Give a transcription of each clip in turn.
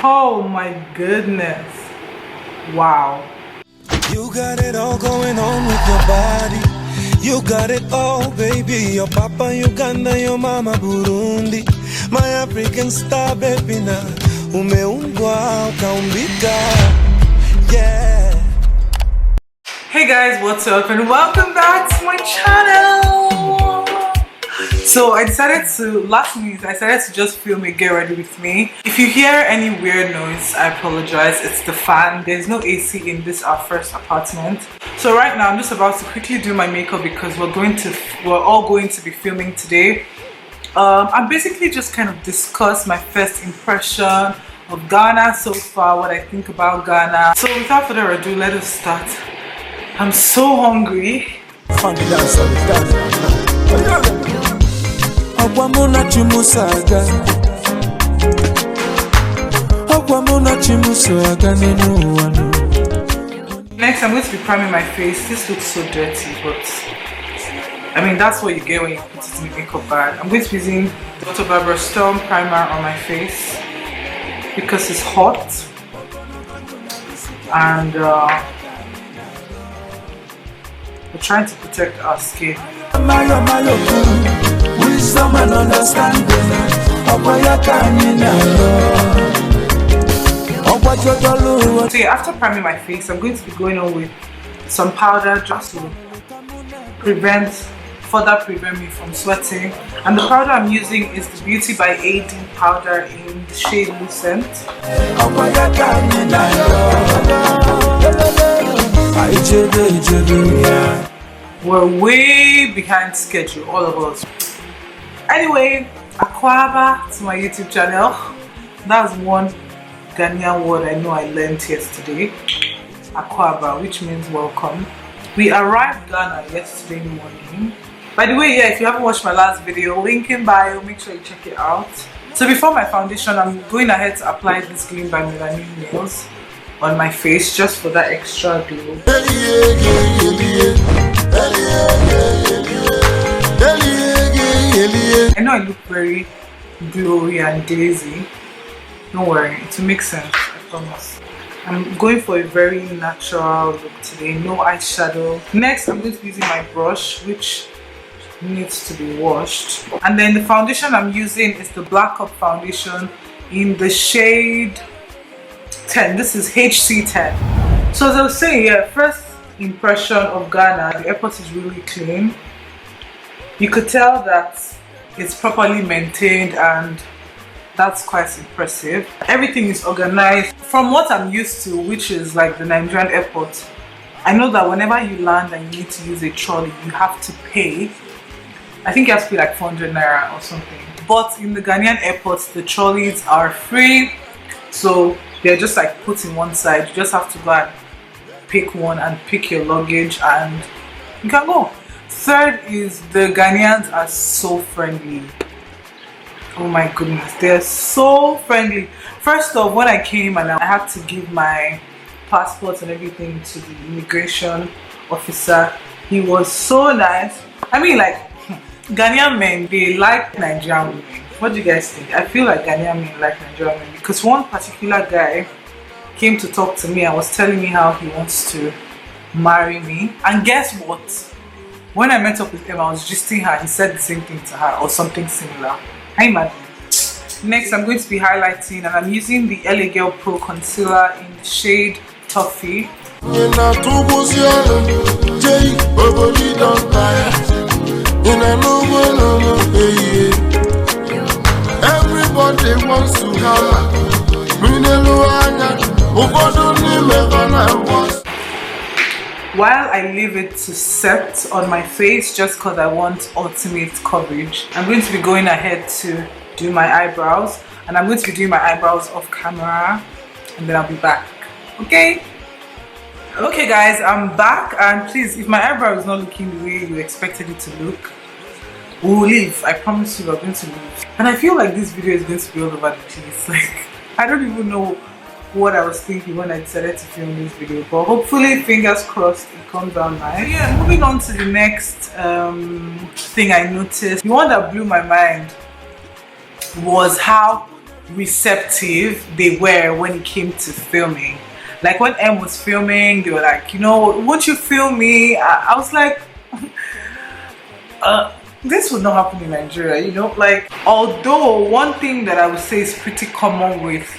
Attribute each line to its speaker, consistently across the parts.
Speaker 1: Oh my goodness. Wow.
Speaker 2: You got it all going on with your body. You got it all, baby. Your papa Uganda, your mama Burundi. My African star, baby, na umeungwa ukaumbika. Yeah.
Speaker 1: Hey guys, what's up and welcome back to my channel. So I decided to just film a get ready with me. If you hear any weird noise, I apologize. It's the fan. There's no AC in this our first apartment. So right now I'm just about to quickly do my makeup because we're all going to be filming today. I'm basically just kind of discuss my first impression of Ghana so far, what I think about Ghana. So without further ado, let us start. I'm so hungry. Next, I'm going to be priming my face. This looks so dirty, but I mean, that's what you get when you put it in the makeup bag. I'm going to be using the Dr. Barbara Storm primer on my face because it's hot. And we're trying to protect our skin. Wisdom and understanding. So yeah, after priming my face, I'm going to be going on with some powder just to further prevent me from sweating. And the powder I'm using is the Beauty by AD powder in the shade Lucent. We're way behind schedule, all of us. Anyway, Akwaba to my YouTube channel. That's one Ghanaian word I know I learned yesterday. Akwaba, which means welcome. We arrived Ghana yesterday morning. By the way, yeah, if you haven't watched my last video, link in bio, make sure you check it out. So before my foundation, I'm going ahead to apply this Gleam by Melanin Nails on my face just for that extra glow. I know I look very glowy and daisy. Don't worry, it will make sense, I promise. I'm going for a very natural look today, no eyeshadow. Next, I'm going to be using my brush, which needs to be washed. And then the foundation I'm using is the Black Up foundation in the shade 10. This is HC10. So as I was saying, yeah, first impression of Ghana, the airport is really clean. You could tell that it's properly maintained and that's quite impressive. Everything is organized. From what I'm used to, which is like the Nigerian airport, I know that whenever you land and you need to use a trolley, you have to pay. I think you have to pay like 400 naira or something. But in the Ghanaian airports, the trolleys are free. So they're just like put in one side. You just have to go and pick one and pick your luggage and you can go. Third is the Ghanaians are so friendly. Oh my goodness, they're so friendly. First off, when I came and I had to give my passport and everything to the immigration officer, he was so nice. I mean, like, Ghanaian men, they like Nigerian women. What do you guys think? I feel like Ghanaian men like Nigerian men because one particular guy came to talk to me and was telling me how he wants to marry me. And guess what? When I met up with him, I was gisting her. He said the same thing to her or something similar. Hi, madam. Next, I'm going to be highlighting and I'm using the LA Girl Pro Concealer in the shade Toffee.
Speaker 2: Everybody wants to have
Speaker 1: While I leave it to set on my face just because I want ultimate coverage, I'm going to be going ahead to do my eyebrows, and I'm going to be doing my eyebrows off camera and then I'll be back. Okay guys, I'm back, and please, if my eyebrow is not looking the way you expected it to look, we'll leave. I promise you we're going to leave. And I feel like this video is going to be all over the place. Like, I don't even know what I was thinking when I decided to film this video, but hopefully, fingers crossed, it comes out nice. Yeah, moving on to the next thing I noticed. The one that blew my mind was how receptive they were when it came to filming. Like when M was filming, they were like, you know, won't you film me? I was like, this would not happen in Nigeria, you know. Like, although one thing that I would say is pretty common with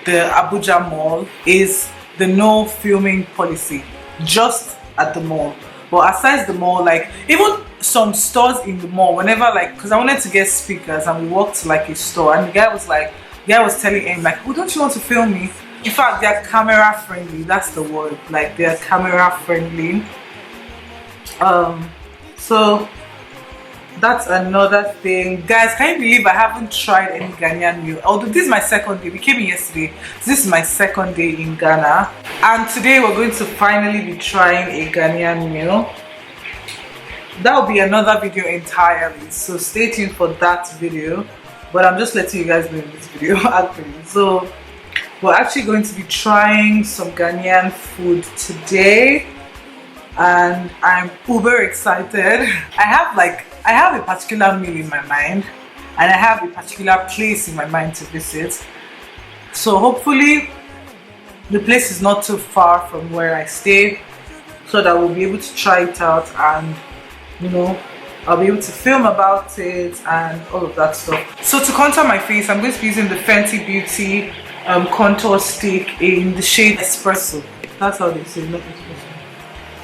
Speaker 1: the Abuja mall is the no filming policy, just at the mall. But aside the mall, like even some stores in the mall, whenever, like, because I wanted to get speakers and we walked to like a store and the guy was telling him like, oh, don't you want to film me? In fact, they're camera friendly, that's the word. Like, they're camera friendly. So that's another thing. Guys, can you believe I haven't tried any Ghanaian meal? Although this is my second day. We came in yesterday. So this is my second day in Ghana. And today we're going to finally be trying a Ghanaian meal. That will be another video entirely. So stay tuned for that video. But I'm just letting you guys know in this video actually. So we're actually going to be trying some Ghanaian food today. And I'm uber excited. I have a particular meal in my mind and I have a particular place in my mind to visit. So hopefully the place is not too far from where I stay, so that we'll be able to try it out and, you know, I'll be able to film about it and all of that stuff. So to contour my face, I'm going to be using the Fenty Beauty contour stick in the shade Espresso. That's how they say, not Espresso.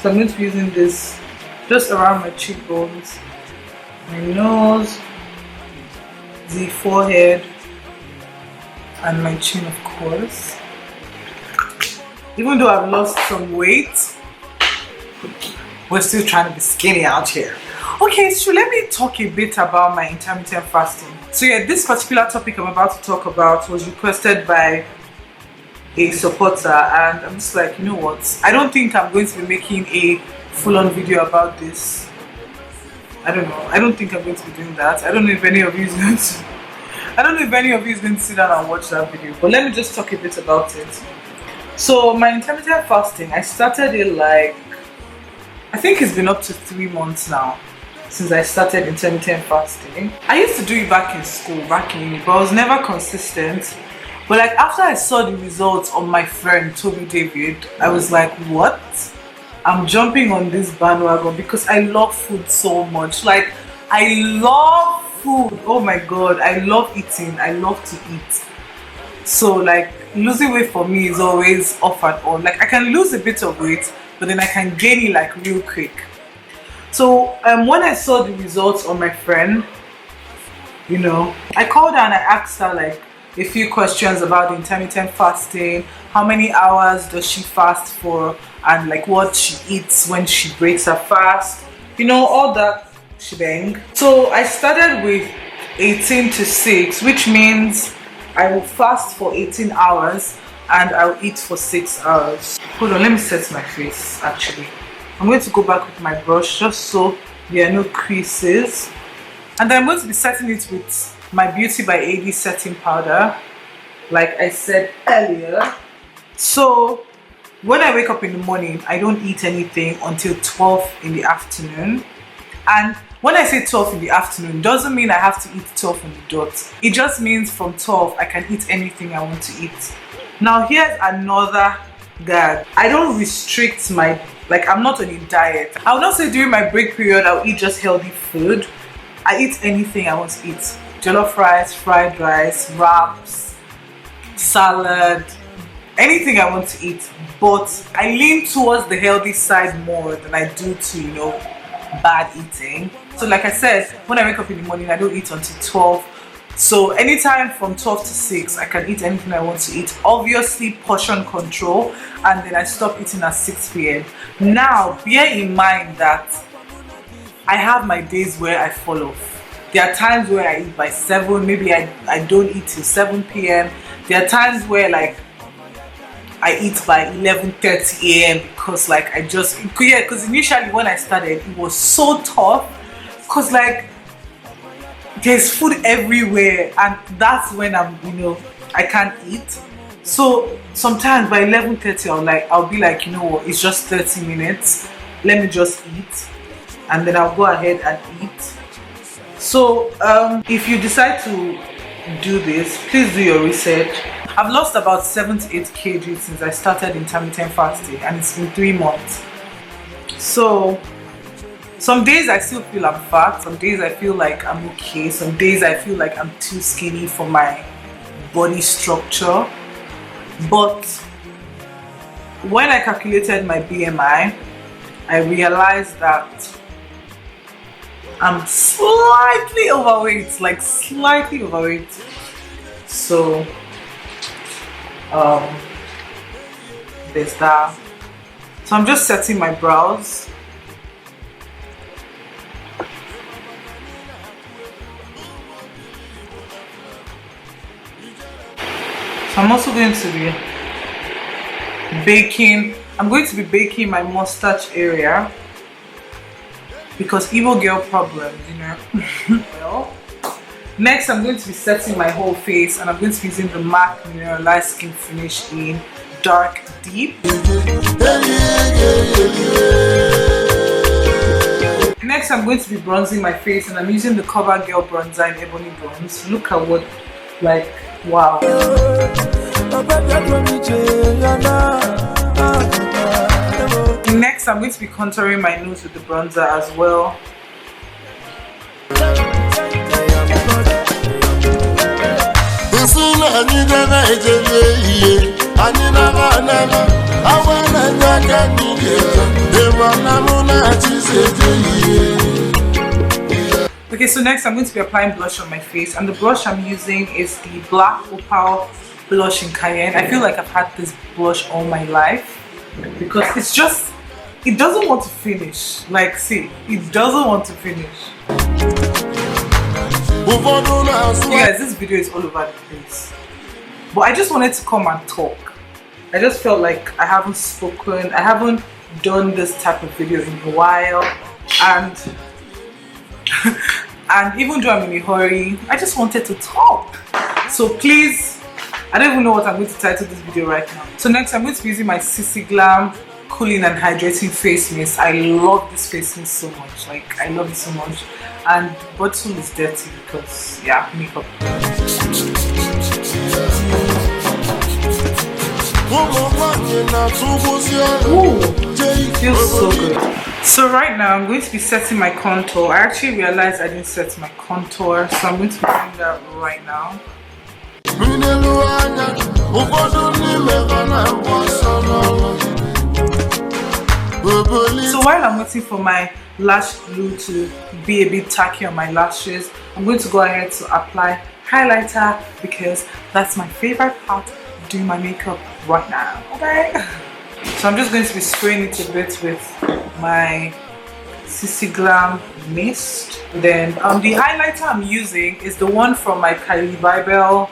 Speaker 1: So I'm going to be using this just around my cheekbones, my nose, the forehead, and my chin, of course. Even though I've lost some weight, we're still trying to be skinny out here. Okay, so let me talk a bit about my intermittent fasting. So yeah, this particular topic I'm about to talk about was requested by a supporter, and I'm just like, you know what, I don't think I'm going to be making a full-on video about this. I don't know. I don't think I'm going to be doing that. I don't know if any of you is going to sit down and watch that video. But let me just talk a bit about it. So my intermittent fasting, I started it like, I think it's been up to 3 months now since I started intermittent fasting. I used to do it back in school, back in uni, but I was never consistent. But like after I saw the results on my friend Toby David, I was like, what? I'm jumping on this bandwagon because I love food so much. Like, I love food. Oh my god, I love eating. I love to eat. So like losing weight for me is always off and on. Like I can lose a bit of weight, but then I can gain it like real quick. So when I saw the results on my friend, you know, I called her and I asked her like a few questions about the intermittent fasting. How many hours does she fast for, and like what she eats when she breaks her fast, you know, all that shebang. So I started with 18 to 6, which means I will fast for 18 hours and I'll eat for 6 hours. Hold on, let me set my face actually. I'm going to go back with my brush just so there are no creases. And then I'm going to be setting it with my Beauty by AD setting powder, like I said earlier. So when I wake up in the morning, I don't eat anything until 12 in the afternoon. And when I say 12 in the afternoon, doesn't mean I have to eat 12 on the dot. It just means from 12 I can eat anything I want to eat. Now here's another gag. I don't restrict my, like I'm not on a diet. I will not say during my break period I'll eat just healthy food. I eat anything I want to eat. Jollof rice, fried rice, wraps, salad, anything I want to eat. But I lean towards the healthy side more than I do to, you know, bad eating. So like I said, when I wake up in the morning I don't eat until 12. So anytime from 12 to 6 I can eat anything I want to eat. Obviously portion control, and then I stop eating at 6 p.m. Now bear in mind that I have my days where I fall off. There are times where I eat by 7, maybe I don't eat till 7 p.m. There are times where like I eat by 11:30 a.m. because like I just, yeah, because initially when I started it was so tough because like there's food everywhere and that's when I'm, you know, I can't eat. So sometimes by 11:30 I'll be like, you know what, it's just 30 minutes, let me just eat, and then I'll go ahead and eat. So if you decide to do this, please do your research. I've lost about 7 to 8 kg since I started intermittent fasting, and it's been 3 months. So some days I still feel I'm fat, some days I feel like I'm okay, some days I feel like I'm too skinny for my body structure. But when I calculated my BMI, I realized that I'm slightly overweight, like slightly overweight. So there's that. So I'm just setting my brows. So I'm also going to be baking. I'm going to be baking my mustache area because Igbo girl problems, you know. Well, next I'm going to be setting my whole face, and I'm going to be using the MAC Mineralized Skin Finish in Dark Deep. Next I'm going to be bronzing my face, and I'm using the CoverGirl bronzer in Ebony Bronze. Look at what, like, wow. Next I'm going to be contouring my nose with the bronzer as well. Okay, so next I'm going to be applying blush on my face, and the blush I'm using is the Black Opal blush in Cayenne. I feel like I've had this blush all my life because it's just, it doesn't want to finish. Like, see, it doesn't want to finish. You guys, this video is all over the place, but I just wanted to come and talk. I just felt like I haven't spoken, I haven't done this type of video in a while, and and even though I'm in a hurry, I just wanted to talk. So please, I don't even know what I'm going to title this video right now. So next I'm going to be using my CC Glam Cooling and Hydrating Face Mist. I love this face mist so much, like I love it so much. And the bottle is dirty because, yeah, makeup. Ooh, it feels so good. So right now I'm going to be setting my contour. I actually realized I didn't set my contour, so I'm going to be doing that right now. So while I'm waiting for my lash glue to be a bit tacky on my lashes, I'm going to go ahead to apply highlighter because that's my favorite part of doing my makeup right now. Okay, so I'm just going to be spraying it a bit with my CC Glam mist. Then the highlighter I'm using is the one from my Kylie Bible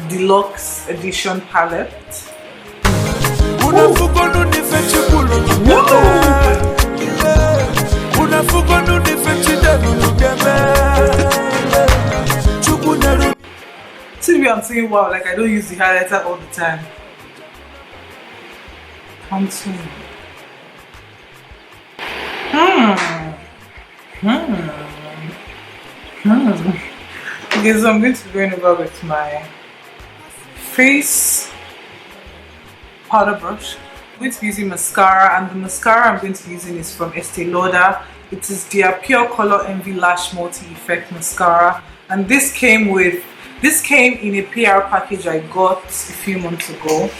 Speaker 1: Deluxe Edition palette. See me, I'm saying wow, like I don't use the highlighter all the time. Contour. Okay, so I'm going to be going over with my face powder brush. I'm going to be using mascara, and the mascara I'm going to be using is from Estee Lauder. It is their Pure Color Envy Lash Multi-Effect Mascara, and this came in a PR package I got a few months ago.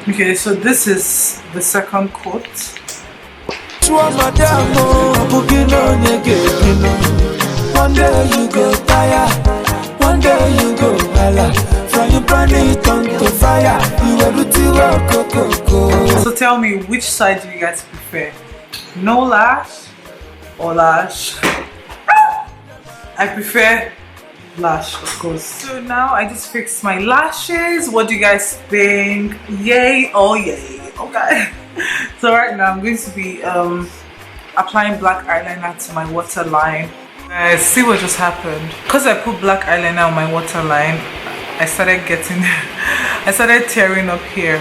Speaker 1: Okay, so this is the second coat. One day you go tired, one day you go hella. From you burn it on to fire, you will do. So tell me, which side do you guys prefer? No lash or lash? I prefer lash, of course. So now I just fixed my lashes. What do you guys think? Yay or yay? Okay. So right now I'm going to be applying black eyeliner to my waterline. Guys, see what just happened? Because I put black eyeliner on my waterline, I started tearing up here.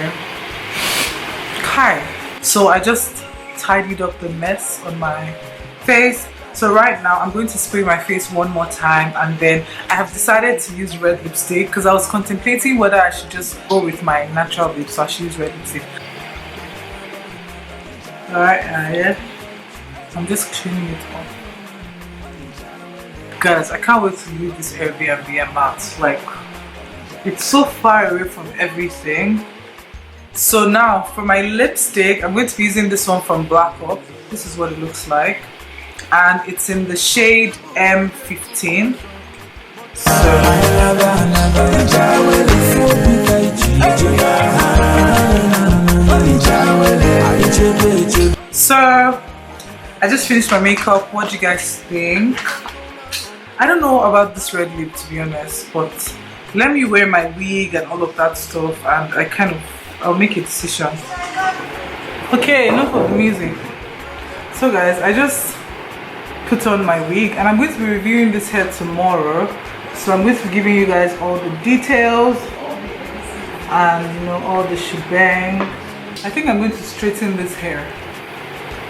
Speaker 1: Okay. So I just tidied up the mess on my face. So right now I'm going to spray my face one more time, and then I have decided to use red lipstick because I was contemplating whether I should just go with my natural lips, so I should use red lipstick. Alright, yeah. I'm just cleaning it up. Guys, I can't wait to leave this Airbnb out. Like, it's so far away from everything. So now for my lipstick, I'm going to be using this one from Black Up. This is what it looks like, and it's in the shade M15. So I just finished my makeup. What do you guys think? I don't know about this red lip, to be honest, but let me wear my wig and all of that stuff, and I'll make a decision. Okay, enough of the music. So guys, I just put on my wig, and I'm going to be reviewing this hair tomorrow. So I'm going to be giving you guys all the details and, you know, all the shebang. I think I'm going to straighten this hair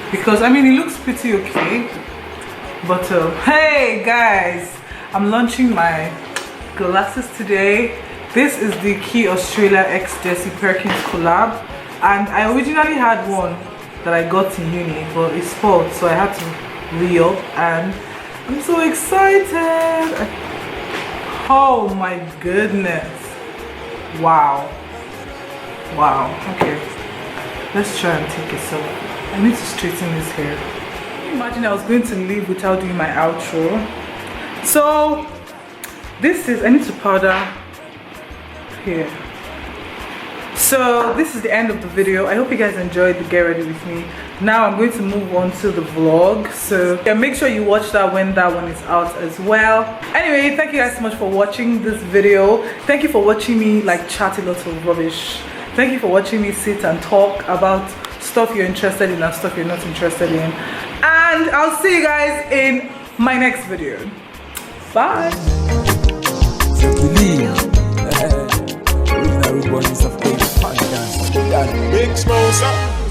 Speaker 1: because, I mean, it looks pretty okay. But hey guys, I'm launching my glasses today. This is the Key Australia x Desi Perkins collab, and I originally had one that I got in uni, but it's spoiled, so I had to re-up, and I'm so excited. Oh my goodness, wow. Okay, let's try and take a selfie. I need to straighten this hair. Imagine I was going to leave without doing my outro. So this is, I need to powder here. So this is the end of the video. I hope you guys enjoyed the get ready with me. Now I'm going to move on to the vlog, so yeah, make sure you watch that when that one is out as well. Anyway, thank you guys so much for watching this video. Thank you for watching me like chat a lot of rubbish. Thank you for watching me sit and talk about stuff you're interested in and stuff you're not interested in. And I'll see you guys in my next video. Bye.
Speaker 3: Big Smosa.